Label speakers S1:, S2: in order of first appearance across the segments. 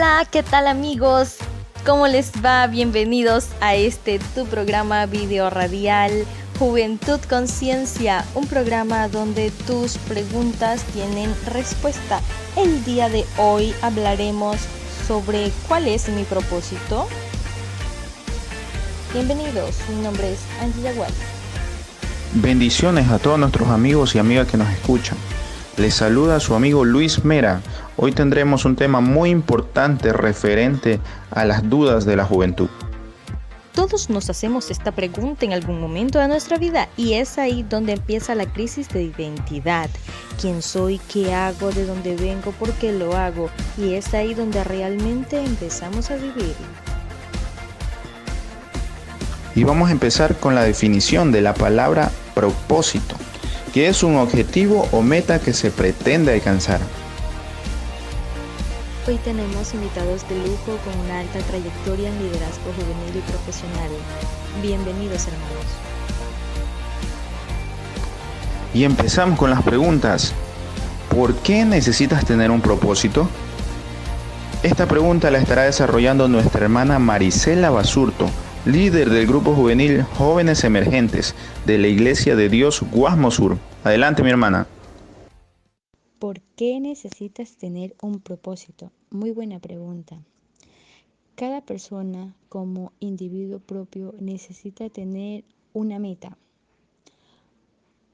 S1: Hola, ¿qué tal amigos? ¿Cómo les va? Bienvenidos a tu programa video radial Juventud Conciencia, un programa donde tus preguntas tienen respuesta. El día de hoy hablaremos sobre cuál es mi propósito. Bienvenidos, mi nombre es Angie Yagual.
S2: Bendiciones a todos nuestros amigos y amigas que nos escuchan. Les saluda su amigo Luis Mera. Hoy tendremos un tema muy importante referente a las dudas de la juventud.
S1: Todos nos hacemos esta pregunta en algún momento de nuestra vida y es ahí donde empieza la crisis de identidad. ¿Quién soy? ¿Qué hago? ¿De dónde vengo? ¿Por qué lo hago? Y es ahí donde realmente empezamos a vivir.
S2: Y vamos a empezar con la definición de la palabra propósito, que es un objetivo o meta que se pretende alcanzar.
S1: Hoy tenemos invitados de lujo con una alta trayectoria en liderazgo juvenil y profesional. Bienvenidos, hermanos.
S2: Y empezamos con las preguntas. ¿Por qué necesitas tener un propósito? Esta pregunta la estará desarrollando nuestra hermana Marisela Basurto, líder del grupo juvenil Jóvenes Emergentes de la Iglesia de Dios Guasmo Sur. Adelante, mi hermana.
S3: ¿Por qué necesitas tener un propósito? Muy buena pregunta. Cada persona como individuo propio necesita tener una meta,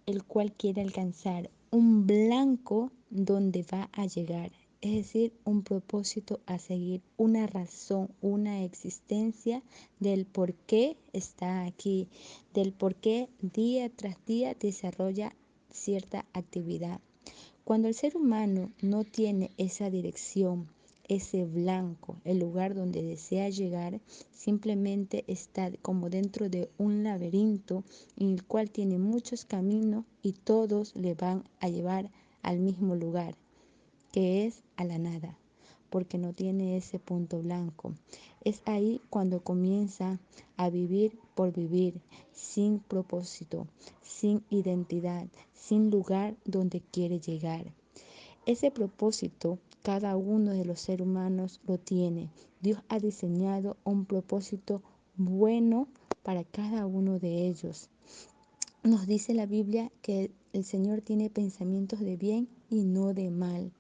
S3: el cual quiere alcanzar, un blanco donde va a llegar, es decir, un propósito a seguir, una razón, una existencia del por qué está aquí, del por qué día tras día desarrolla cierta actividad. Cuando el ser humano no tiene esa dirección, ese blanco, el lugar donde desea llegar, simplemente está como dentro de un laberinto en el cual tiene muchos caminos y todos le van a llevar al mismo lugar, que es a la nada, porque no tiene ese punto blanco. Es ahí cuando comienza a vivir por vivir, sin propósito, sin identidad, sin lugar donde quiere llegar. Ese propósito, cada uno de los seres humanos lo tiene. Dios ha diseñado un propósito bueno para cada uno de ellos. Nos dice la Biblia que el Señor tiene pensamientos de bien y no de mal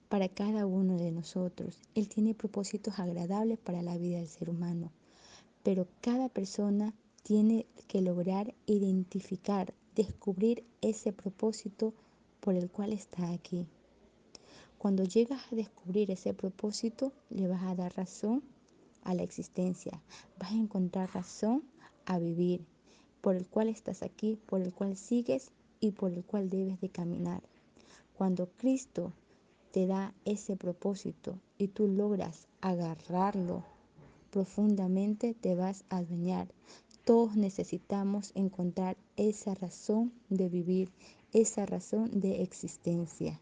S3: para cada uno de nosotros. Él tiene propósitos agradables para la vida del ser humano, pero cada persona tiene que lograr identificar, descubrir ese propósito por el cual está aquí. Cuando llegas a descubrir ese propósito, le vas a dar razón a la existencia, vas a encontrar razón a vivir, por el cual estás aquí, por el cual sigues y por el cual debes de caminar. Cuando Cristo te da ese propósito y tú logras agarrarlo profundamente, te vas a adueñar. Todos necesitamos encontrar esa razón de vivir, esa razón de existencia.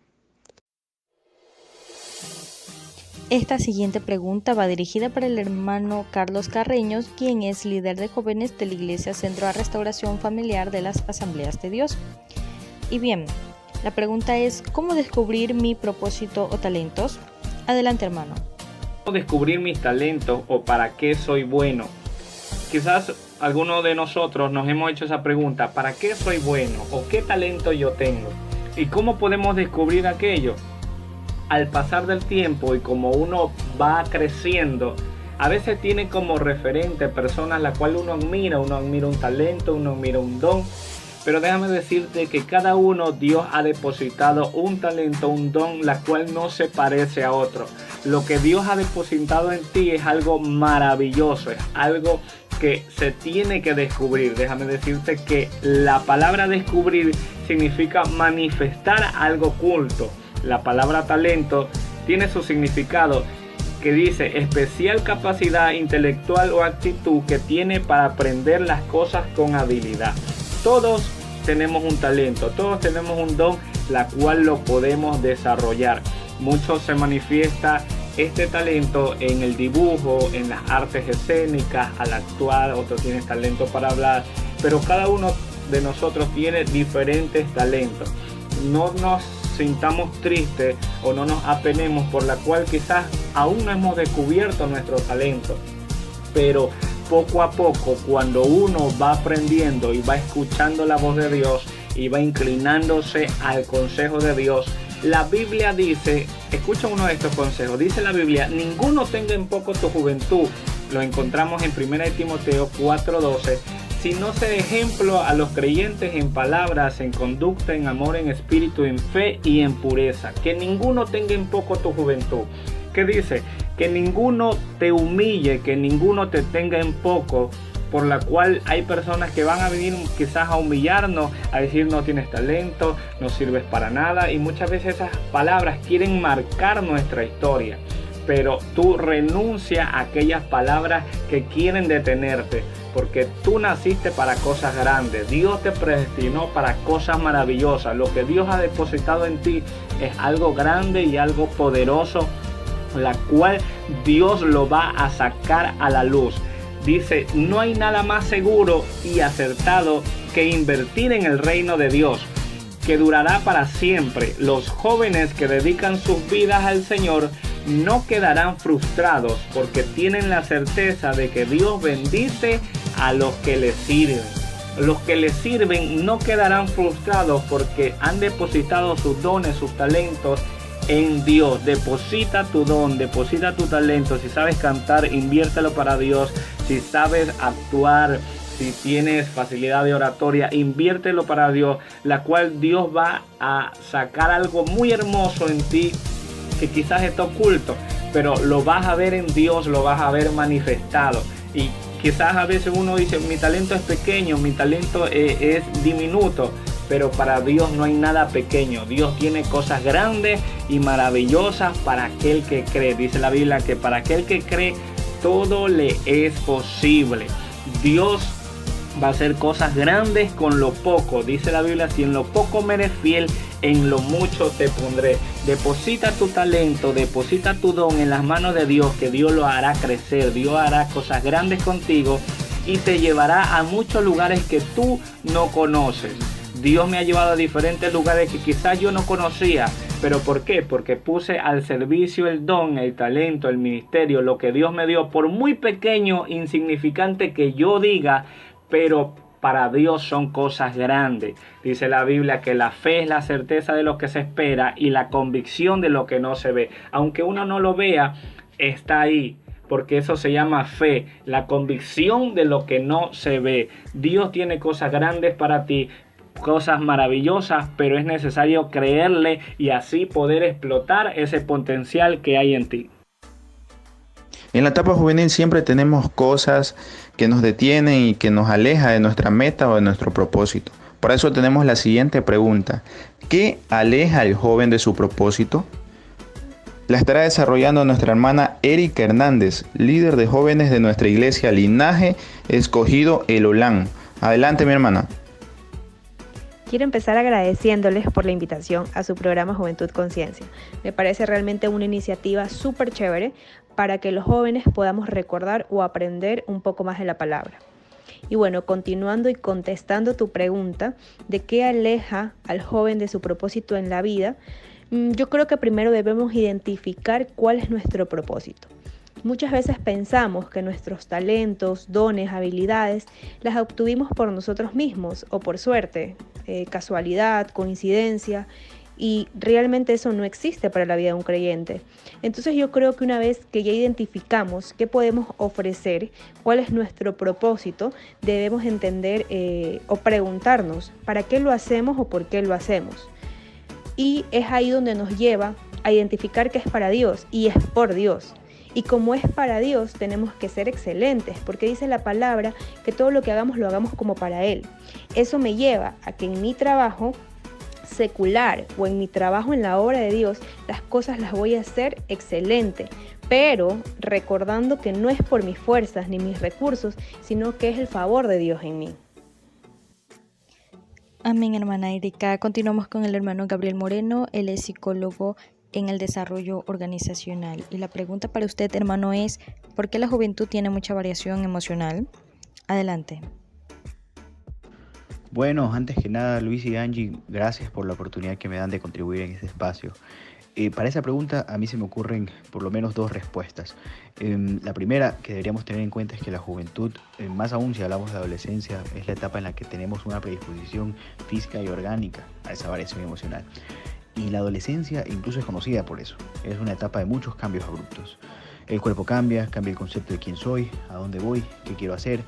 S1: Esta siguiente pregunta va dirigida para el hermano Carlos Carreños, quien es líder de jóvenes de la Iglesia Centro a Restauración Familiar de las Asambleas de Dios. Y bien, la pregunta es, ¿cómo descubrir mi propósito o talentos? Adelante, hermano.
S4: ¿Cómo descubrir mis talentos o para qué soy bueno? Quizás algunos de nosotros nos hemos hecho esa pregunta, ¿para qué soy bueno o qué talento yo tengo? ¿Y cómo podemos descubrir aquello? Al pasar del tiempo y como uno va creciendo, a veces tiene como referente personas a las cuales uno admira un talento, uno admira un don. Pero déjame decirte que cada uno Dios ha depositado un talento, un don, la cual no se parece a otro. Lo que Dios ha depositado en ti es algo maravilloso, es algo que se tiene que descubrir. Déjame decirte que la palabra descubrir significa manifestar algo oculto. La palabra talento tiene su significado que dice especial capacidad intelectual o actitud que tiene para aprender las cosas con habilidad. Todos tenemos un talento, todos tenemos un don, la cual lo podemos desarrollar. Muchos se manifiesta este talento en el dibujo, en las artes escénicas, al actuar, otros tienen talento para hablar, pero cada uno de nosotros tiene diferentes talentos. No nos sintamos tristes o no nos apenemos por la cual quizás aún no hemos descubierto nuestro talento. Pero poco a poco, cuando uno va aprendiendo y va escuchando la voz de Dios y va inclinándose al consejo de Dios, la Biblia dice, escucha uno de estos consejos, dice la Biblia: ninguno tenga en poco tu juventud. Lo encontramos en 1 Timoteo 4:12. Si no se ejemplo a los creyentes en palabras, en conducta, en amor, en espíritu, en fe y en pureza. Que ninguno tenga en poco tu juventud. ¿Qué dice? Que ninguno te humille, que ninguno te tenga en poco, por la cual hay personas que van a venir quizás a humillarnos, a decir no tienes talento, no sirves para nada, y muchas veces esas palabras quieren marcar nuestra historia, pero tú renuncia a aquellas palabras que quieren detenerte, porque tú naciste para cosas grandes. Dios te predestinó para cosas maravillosas. Lo que Dios ha depositado en ti es algo grande y algo poderoso, la cual Dios lo va a sacar a la luz. Dice, no hay nada más seguro y acertado que invertir en el reino de Dios, que durará para siempre. Los jóvenes que dedican sus vidas al Señor no quedarán frustrados, porque tienen la certeza de que Dios bendice a los que le sirven. Los que le sirven no quedarán frustrados porque han depositado sus dones, sus talentos en Dios. Deposita tu don, deposita tu talento. Si sabes cantar, inviértelo para Dios. Si sabes actuar, si tienes facilidad de oratoria, inviértelo para Dios, la cual Dios va a sacar algo muy hermoso en ti que quizás está oculto, pero lo vas a ver en Dios, lo vas a ver manifestado. Y quizás a veces uno dice, mi talento es pequeño, mi talento es diminuto, pero para Dios no hay nada pequeño. Dios tiene cosas grandes y maravillosas para aquel que cree. Dice la Biblia que para aquel que cree todo le es posible. Dios va a hacer cosas grandes con lo poco. Dice la Biblia, si en lo poco me eres fiel, en lo mucho te pondré. Deposita tu talento, deposita tu don en las manos de Dios, que Dios lo hará crecer. Dios hará cosas grandes contigo y te llevará a muchos lugares que tú no conoces. Dios me ha llevado a diferentes lugares que quizás yo no conocía. ¿Pero por qué? Porque puse al servicio el don, el talento, el ministerio, lo que Dios me dio, por muy pequeño, insignificante que yo diga, pero para Dios son cosas grandes. Dice la Biblia que la fe es la certeza de lo que se espera y la convicción de lo que no se ve. Aunque uno no lo vea, está ahí, porque eso se llama fe, la convicción de lo que no se ve. Dios tiene cosas grandes para ti, cosas maravillosas, pero es necesario creerle y así poder explotar ese potencial que hay en ti.
S2: En la etapa juvenil siempre tenemos cosas que nos detienen y que nos aleja de nuestra meta o de nuestro propósito. Por eso tenemos la siguiente pregunta: ¿qué aleja al joven de su propósito? La estará desarrollando nuestra hermana Erika Hernández, líder de jóvenes de nuestra iglesia Linaje Escogido El Olán. Adelante, mi hermana.
S5: Quiero empezar agradeciéndoles por la invitación a su programa Juventud Conciencia. Me parece realmente una iniciativa súper chévere para que los jóvenes podamos recordar o aprender un poco más de la palabra. Y bueno, continuando y contestando tu pregunta de qué aleja al joven de su propósito en la vida, yo creo que primero debemos identificar cuál es nuestro propósito. Muchas veces pensamos que nuestros talentos, dones, habilidades las obtuvimos por nosotros mismos o por suerte, casualidad, coincidencia, y realmente eso no existe para la vida de un creyente. Entonces yo creo que una vez que ya identificamos qué podemos ofrecer, cuál es nuestro propósito, debemos entender o preguntarnos para qué lo hacemos o por qué lo hacemos. Y es ahí donde nos lleva a identificar que es para Dios y es por Dios. Y como es para Dios, tenemos que ser excelentes, porque dice la palabra que todo lo que hagamos lo hagamos como para Él. Eso me lleva a que en mi trabajo secular o en mi trabajo en la obra de Dios, las cosas las voy a hacer excelente, pero recordando que no es por mis fuerzas ni mis recursos, sino que es el favor de Dios en mí.
S1: Amén, hermana Erika. Continuamos con el hermano Gabriel Moreno. Él es psicólogo en el desarrollo organizacional. Y la pregunta para usted, hermano, es: ¿por qué la juventud tiene mucha variación emocional? Adelante.
S6: Bueno, antes que nada, Luis y Angie, gracias por la oportunidad que me dan de contribuir en este espacio. Para esa pregunta a mí se me ocurren por lo menos dos respuestas. La primera que deberíamos tener en cuenta es que la juventud, más aún si hablamos de adolescencia, es la etapa en la que tenemos una predisposición física y orgánica a esa variación emocional. Y la adolescencia incluso es conocida por eso. Es una etapa de muchos cambios abruptos. El cuerpo cambia, cambia el concepto de quién soy, a dónde voy, qué quiero hacer.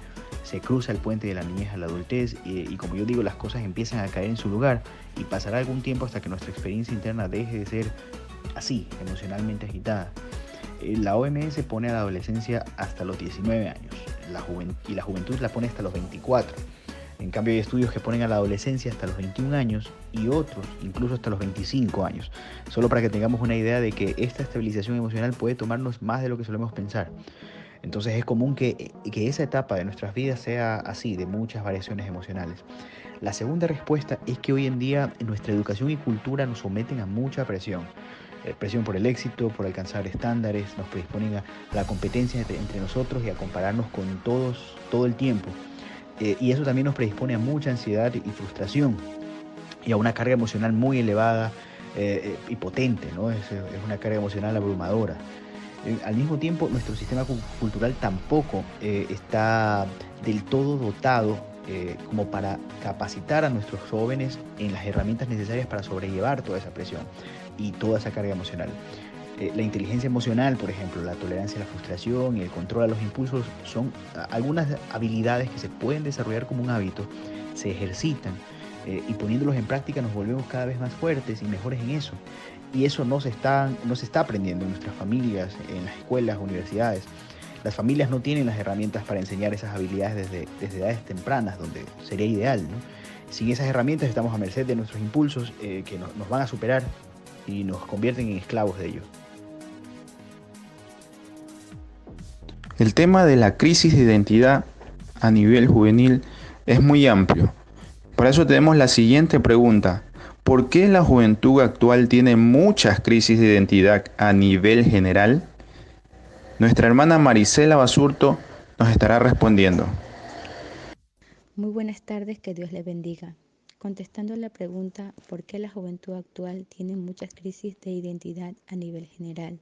S6: Se cruza el puente de la niñez a la adultez y como yo digo, las cosas empiezan a caer en su lugar y pasará algún tiempo hasta que nuestra experiencia interna deje de ser así, emocionalmente agitada. La OMS pone a la adolescencia hasta los 19 años y la juventud la pone hasta los 24. En cambio hay estudios que ponen a la adolescencia hasta los 21 años y otros incluso hasta los 25 años. Solo para que tengamos una idea de que esta estabilización emocional puede tomarnos más de lo que solemos pensar. Entonces es común que esa etapa de nuestras vidas sea así, de muchas variaciones emocionales. La segunda respuesta es que hoy en día nuestra educación y cultura nos someten a mucha presión. Presión por el éxito, por alcanzar estándares, nos predisponen a la competencia entre nosotros y a compararnos con todos todo el tiempo. Y eso también nos predispone a mucha ansiedad y frustración y a una carga emocional muy elevada y potente, ¿no? Es una carga emocional abrumadora. Al mismo tiempo, nuestro sistema cultural tampoco está del todo dotado como para capacitar a nuestros jóvenes en las herramientas necesarias para sobrellevar toda esa presión y toda esa carga emocional. La inteligencia emocional, por ejemplo, la tolerancia a la frustración y el control a los impulsos son algunas habilidades que se pueden desarrollar como un hábito, se ejercitan y poniéndolos en práctica nos volvemos cada vez más fuertes y mejores en eso. Y eso no se está aprendiendo en nuestras familias, en las escuelas, universidades. Las familias no tienen las herramientas para enseñar esas habilidades desde edades tempranas, donde sería ideal, ¿no? Sin esas herramientas estamos a merced de nuestros impulsos que nos van a superar y nos convierten en esclavos de ellos.
S2: El tema de la crisis de identidad a nivel juvenil es muy amplio. Por eso tenemos la siguiente pregunta. ¿Por qué la juventud actual tiene muchas crisis de identidad a nivel general? Nuestra hermana Marisela Basurto nos estará respondiendo.
S3: Muy buenas tardes, que Dios les bendiga. Contestando la pregunta, ¿por qué la juventud actual tiene muchas crisis de identidad a nivel general?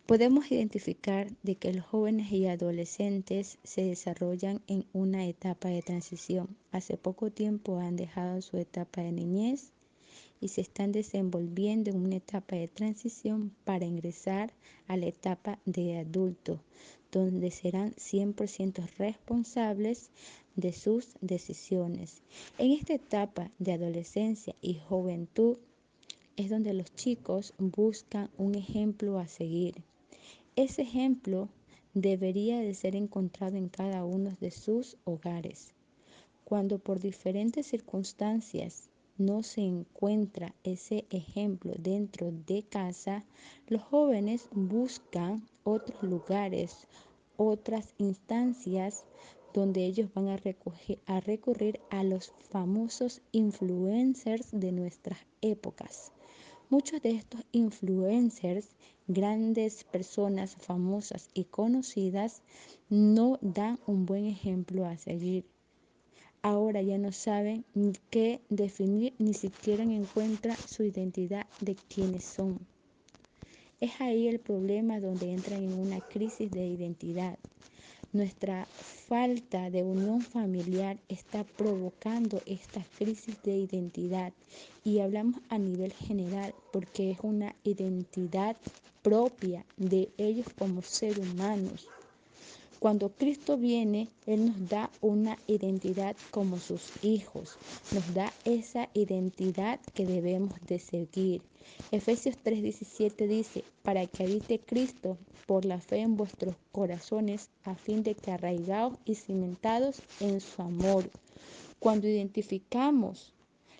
S3: Podemos identificar de que los jóvenes y adolescentes se desarrollan en una etapa de transición. Hace poco tiempo han dejado su etapa de niñez y se están desenvolviendo en una etapa de transición para ingresar a la etapa de adulto, donde serán 100% responsables de sus decisiones. En esta etapa de adolescencia y juventud es donde los chicos buscan un ejemplo a seguir. Ese ejemplo debería de ser encontrado en cada uno de sus hogares. Cuando por diferentes circunstancias no se encuentra ese ejemplo dentro de casa, los jóvenes buscan otros lugares, otras instancias donde ellos van a recurrir a los famosos influencers de nuestras épocas. Muchos de estos influencers, grandes personas famosas y conocidas, no dan un buen ejemplo a seguir. Ahora ya no saben qué definir, ni siquiera encuentran su identidad de quiénes son. Es ahí el problema donde entran en una crisis de identidad. Nuestra falta de unión familiar está provocando esta crisis de identidad y hablamos a nivel general porque es una identidad propia de ellos como seres humanos. Cuando Cristo viene, Él nos da una identidad como sus hijos, nos da esa identidad que debemos de seguir. Efesios 3:17 dice, para que habite Cristo por la fe en vuestros corazones, a fin de que arraigados y cimentados en su amor. Cuando identificamos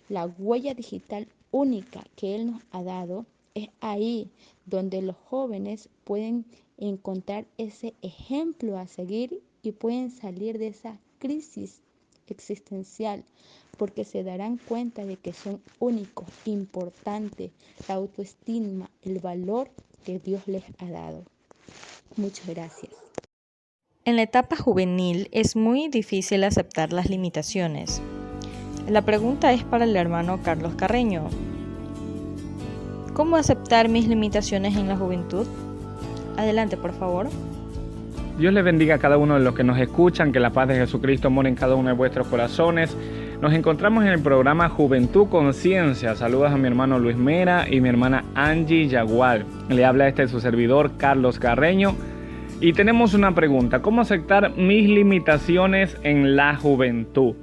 S3: la huella digital única que Él nos ha dado, es ahí donde los jóvenes pueden encontrar ese ejemplo a seguir y pueden salir de esa crisis existencial porque se darán cuenta de que son únicos, importantes, la autoestima, el valor que Dios les ha dado. Muchas gracias.
S1: En la etapa juvenil es muy difícil aceptar las limitaciones. La pregunta es para el hermano Carlos Carreño. ¿Cómo aceptar mis limitaciones en la juventud? Adelante, por favor.
S4: Dios les bendiga a cada uno de los que nos escuchan, que la paz de Jesucristo more en cada uno de vuestros corazones. Nos encontramos en el programa Juventud Conciencia. Saludos a mi hermano Luis Mera y mi hermana Angie Yagual. Le habla su servidor Carlos Carreño. Y tenemos una pregunta: ¿cómo aceptar mis limitaciones en la juventud?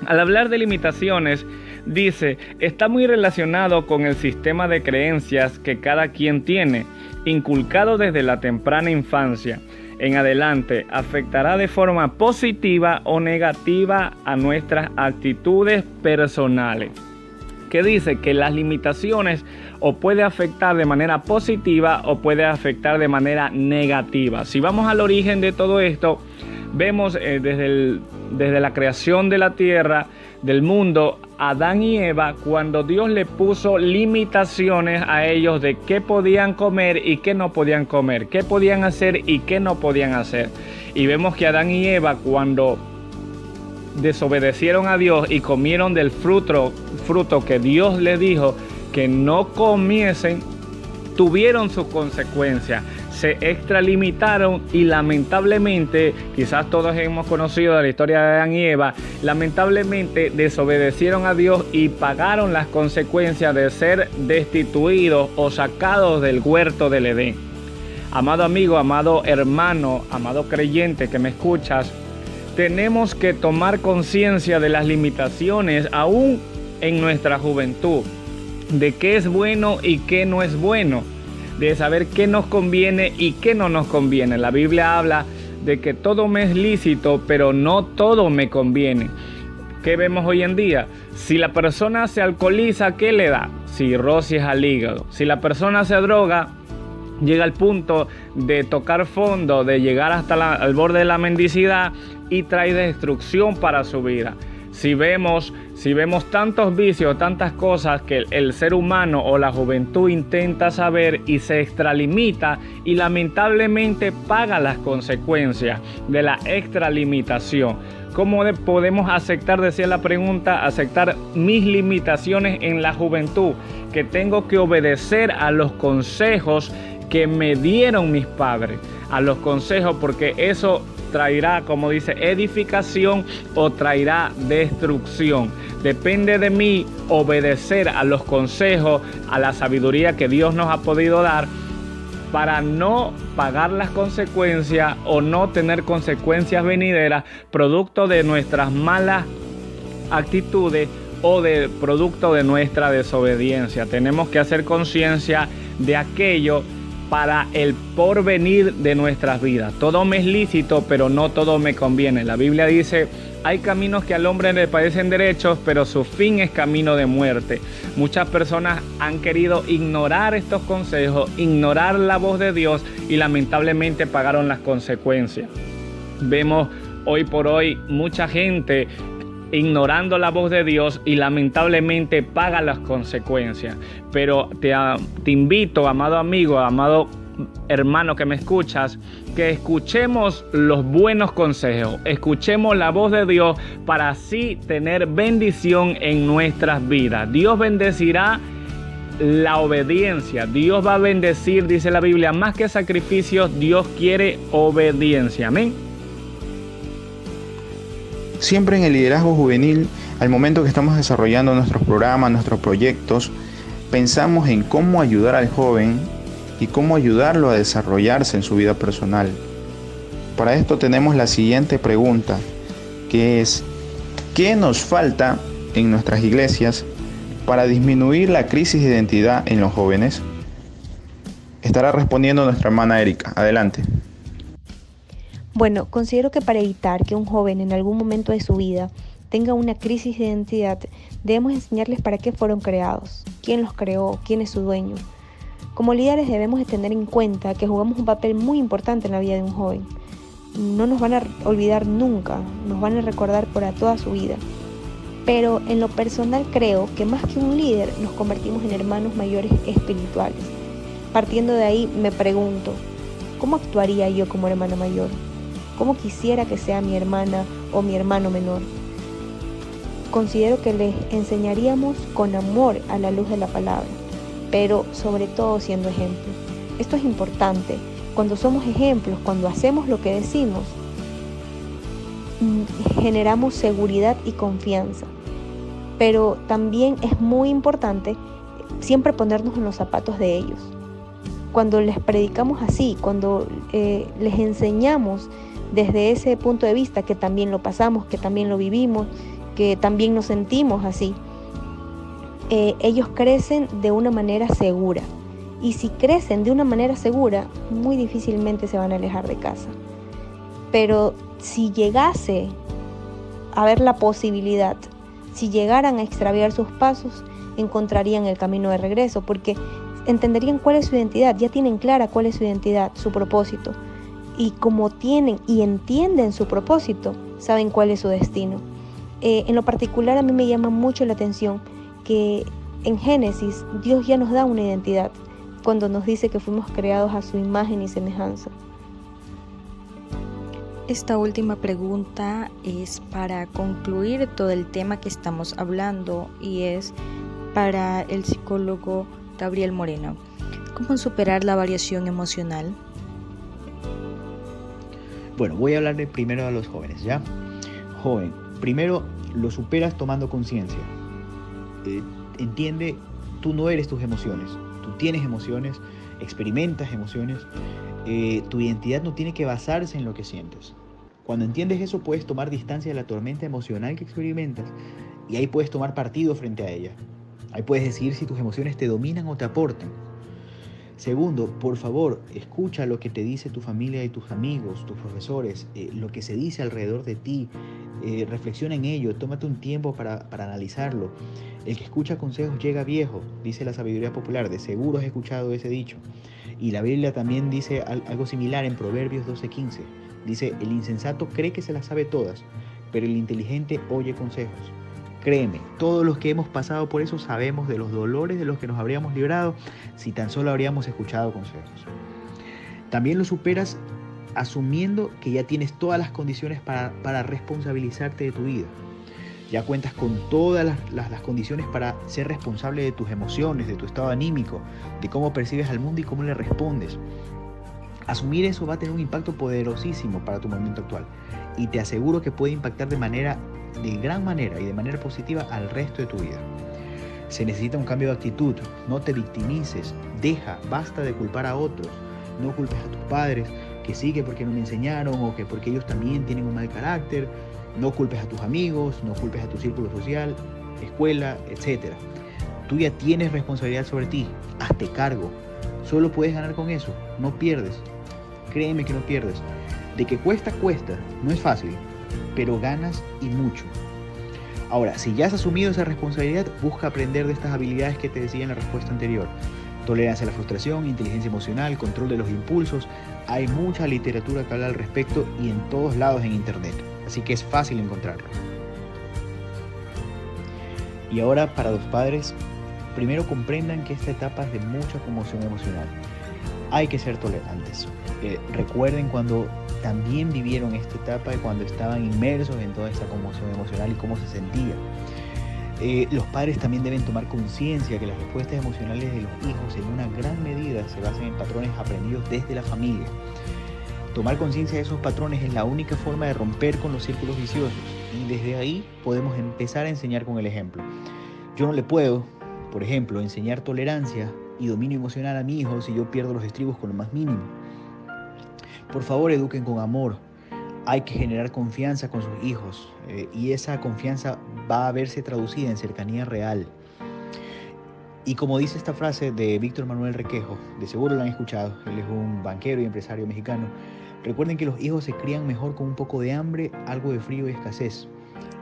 S4: Al hablar de limitaciones, dice, está muy relacionado con el sistema de creencias que cada quien tiene, inculcado desde la temprana infancia. En adelante, afectará de forma positiva o negativa a nuestras actitudes personales. Que dice que las limitaciones o puede afectar de manera positiva o puede afectar de manera negativa. Si vamos al origen de todo esto, vemos desde la creación de la tierra, del mundo, Adán y Eva, cuando Dios le puso limitaciones a ellos de qué podían comer y qué no podían comer, qué podían hacer y qué no podían hacer. Y vemos que Adán y Eva, cuando desobedecieron a Dios y comieron del fruto que Dios les dijo que no comiesen, tuvieron sus consecuencias, se extralimitaron y lamentablemente, quizás todos hemos conocido la historia de Adán y Eva, lamentablemente desobedecieron a Dios y pagaron las consecuencias de ser destituidos o sacados del huerto del Edén. Amado amigo, amado hermano, amado creyente que me escuchas, tenemos que tomar conciencia de las limitaciones aún en nuestra juventud, de qué es bueno y qué no es bueno, de saber qué nos conviene y qué no nos conviene. La Biblia habla de que todo me es lícito, pero no todo me conviene. ¿Qué vemos hoy en día? Si la persona se alcoholiza, ¿qué le da? Cirrosis al hígado. Si la persona se droga, llega al punto de tocar fondo, de llegar hasta al borde de la mendicidad y trae destrucción para su vida. Si vemos tantos vicios, tantas cosas que el ser humano o la juventud intenta saber y se extralimita y lamentablemente paga las consecuencias de la extralimitación. ¿Cómo podemos aceptar, decía la pregunta, aceptar mis limitaciones en la juventud? Que tengo que obedecer a los consejos que me dieron mis padres, a los consejos, porque eso traerá, como dice, edificación o traerá destrucción. Depende de mí obedecer a los consejos, a la sabiduría que Dios nos ha podido dar para no pagar las consecuencias o no tener consecuencias venideras producto de nuestras malas actitudes o de producto de nuestra desobediencia. Tenemos que hacer conciencia de aquello para el porvenir de nuestras vidas. Todo me es lícito, pero no todo me conviene. La Biblia dice, hay caminos que al hombre le parecen derechos, pero su fin es camino de muerte. Muchas personas han querido ignorar estos consejos, ignorar la voz de Dios y lamentablemente pagaron las consecuencias. Vemos hoy por hoy mucha gente ignorando la voz de Dios y lamentablemente paga las consecuencias. Pero te invito, amado amigo, amado hermano que me escuchas, que escuchemos los buenos consejos, escuchemos la voz de Dios para así tener bendición en nuestras vidas. Dios bendecirá la obediencia. Dios va a bendecir, dice la Biblia, más que sacrificios, Dios quiere obediencia. Amén.
S2: Siempre en el liderazgo juvenil, al momento que estamos desarrollando nuestros programas, nuestros proyectos, pensamos en cómo ayudar al joven y cómo ayudarlo a desarrollarse en su vida personal. Para esto tenemos la siguiente pregunta, que es: ¿qué nos falta en nuestras iglesias para disminuir la crisis de identidad en los jóvenes? Estará respondiendo nuestra hermana Erika. Adelante.
S5: Bueno, considero que para evitar que un joven en algún momento de su vida tenga una crisis de identidad, debemos enseñarles para qué fueron creados, quién los creó, quién es su dueño. Como líderes debemos de tener en cuenta que jugamos un papel muy importante en la vida de un joven. No nos van a olvidar nunca, nos van a recordar por toda su vida. Pero en lo personal creo que más que un líder nos convertimos en hermanos mayores espirituales. Partiendo de ahí me pregunto, ¿cómo actuaría yo como hermana mayor? ¿Cómo quisiera que sea mi hermana o mi hermano menor? Considero que les enseñaríamos con amor a la luz de la palabra, pero sobre todo siendo ejemplos. Esto es importante. Cuando somos ejemplos, cuando hacemos lo que decimos, generamos seguridad y confianza. Pero también es muy importante siempre ponernos en los zapatos de ellos. Cuando les predicamos así, cuando les enseñamos desde ese punto de vista, que también lo pasamos, que también lo vivimos, que también nos sentimos así, ellos crecen de una manera segura. Y si crecen de una manera segura, muy difícilmente se van a alejar de casa. Pero si llegase a haber la posibilidad, si llegaran a extraviar sus pasos, encontrarían el camino de regreso, porque entenderían cuál es su identidad, ya tienen clara cuál es su identidad, su propósito. Y como tienen y entienden su propósito, saben cuál es su destino. En lo particular, a mí me llama mucho la atención que en Génesis Dios ya nos da una identidad cuando nos dice que fuimos creados a su imagen y semejanza.
S1: Esta última pregunta es para concluir todo el tema que estamos hablando y es para el psicólogo Gabriel Moreno. ¿Cómo superar la variación emocional?
S6: Bueno, voy a hablarle primero a los jóvenes, ¿ya? Joven, primero lo superas tomando conciencia. Entiende, tú no eres tus emociones. Tú tienes emociones, experimentas emociones. Tu identidad no tiene que basarse en lo que sientes. Cuando entiendes eso, puedes tomar distancia de la tormenta emocional que experimentas y ahí puedes tomar partido frente a ella. Ahí puedes decidir si tus emociones te dominan o te aportan. Segundo, por favor, escucha lo que te dice tu familia y tus amigos, tus profesores, lo que se dice alrededor de ti. Reflexiona en ello, tómate un tiempo para analizarlo. El que escucha consejos llega viejo, dice la sabiduría popular. De seguro has escuchado ese dicho. Y la Biblia también dice algo similar en Proverbios 12:15. Dice, el insensato cree que se las sabe todas, pero el inteligente oye consejos. Créeme, todos los que hemos pasado por eso sabemos de los dolores de los que nos habríamos librado si tan solo habríamos escuchado consejos. También lo superas asumiendo que ya tienes todas las condiciones para responsabilizarte de tu vida. Ya cuentas con todas las condiciones para ser responsable de tus emociones, de tu estado anímico, de cómo percibes al mundo y cómo le respondes. Asumir eso va a tener un impacto poderosísimo para tu momento actual y te aseguro que puede impactar de gran manera y de manera positiva al resto de tu vida. Se necesita un cambio de actitud, no te victimices, basta de culpar a otros, no culpes a tus padres, que sí, que porque no me enseñaron o que porque ellos también tienen un mal carácter, no culpes a tus amigos, no culpes a tu círculo social, escuela, etc. Tú ya tienes responsabilidad sobre ti, hazte cargo, solo puedes ganar con eso, no pierdes, créeme que no pierdes. De que cuesta, no es fácil, pero ganas y mucho. Ahora, si ya has asumido esa responsabilidad, busca aprender de estas habilidades que te decía en la respuesta anterior. Tolerancia a la frustración, inteligencia emocional, control de los impulsos. Hay mucha literatura que habla al respecto y en todos lados en internet, así que es fácil encontrarlo. Y ahora, para los padres, primero comprendan que esta etapa es de mucha conmoción emocional. Hay que ser tolerantes. Recuerden cuando también vivieron esta etapa y cuando estaban inmersos en toda esta conmoción emocional y cómo se sentía. Los padres también deben tomar conciencia que las respuestas emocionales de los hijos en una gran medida se basan en patrones aprendidos desde la familia. Tomar conciencia de esos patrones es la única forma de romper con los círculos viciosos y desde ahí podemos empezar a enseñar con el ejemplo. Yo no le puedo, por ejemplo, enseñar tolerancia y dominio emocional a mi hijo si yo pierdo los estribos con lo más mínimo. Por favor, eduquen con amor. Hay que generar confianza con sus hijos y esa confianza va a verse traducida en cercanía real. Y como dice esta frase de Víctor Manuel Requejo, de seguro lo han escuchado, él es un banquero y empresario mexicano, recuerden que los hijos se crían mejor con un poco de hambre, algo de frío y escasez.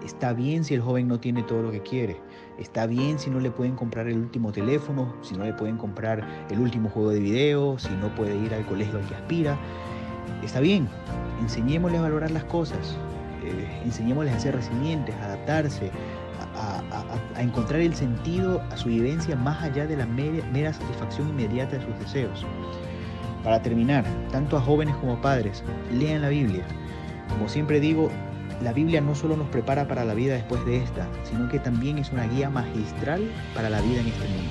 S6: Está bien si el joven no tiene todo lo que quiere, está bien si no le pueden comprar el último teléfono, si no le pueden comprar el último juego de video, si no puede ir al colegio al que aspira. Está bien, enseñémosles a valorar las cosas, enseñémosles a ser resilientes, a adaptarse, a encontrar el sentido a su vivencia más allá de la mera satisfacción inmediata de sus deseos. Para terminar, tanto a jóvenes como a padres, lean la Biblia. Como siempre digo, la Biblia no solo nos prepara para la vida después de esta, sino que también es una guía magistral para la vida en este mundo.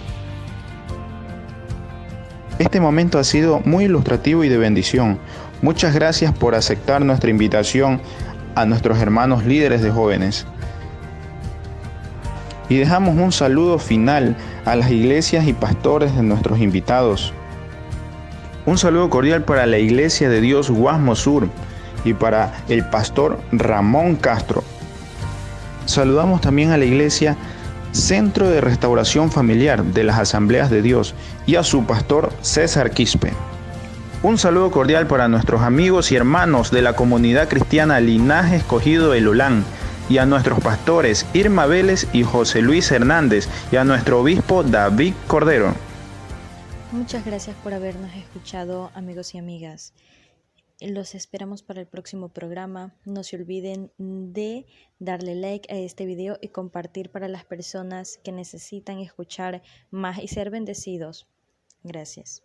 S2: Este momento ha sido muy ilustrativo y de bendición. Muchas gracias por aceptar nuestra invitación a nuestros hermanos líderes de jóvenes. Y dejamos un saludo final a las iglesias y pastores de nuestros invitados. Un saludo cordial para la Iglesia de Dios Guasmo Sur y para el pastor Ramón Castro. Saludamos también a la Iglesia Centro de Restauración Familiar de las Asambleas de Dios y a su pastor César Quispe. Un saludo cordial para nuestros amigos y hermanos de la comunidad cristiana Linaje Escogido El Ulán y a nuestros pastores Irma Vélez y José Luis Hernández y a nuestro obispo David Cordero.
S1: Muchas gracias por habernos escuchado, amigos y amigas. Los esperamos para el próximo programa. No se olviden de darle like a este video y compartir para las personas que necesitan escuchar más y ser bendecidos. Gracias.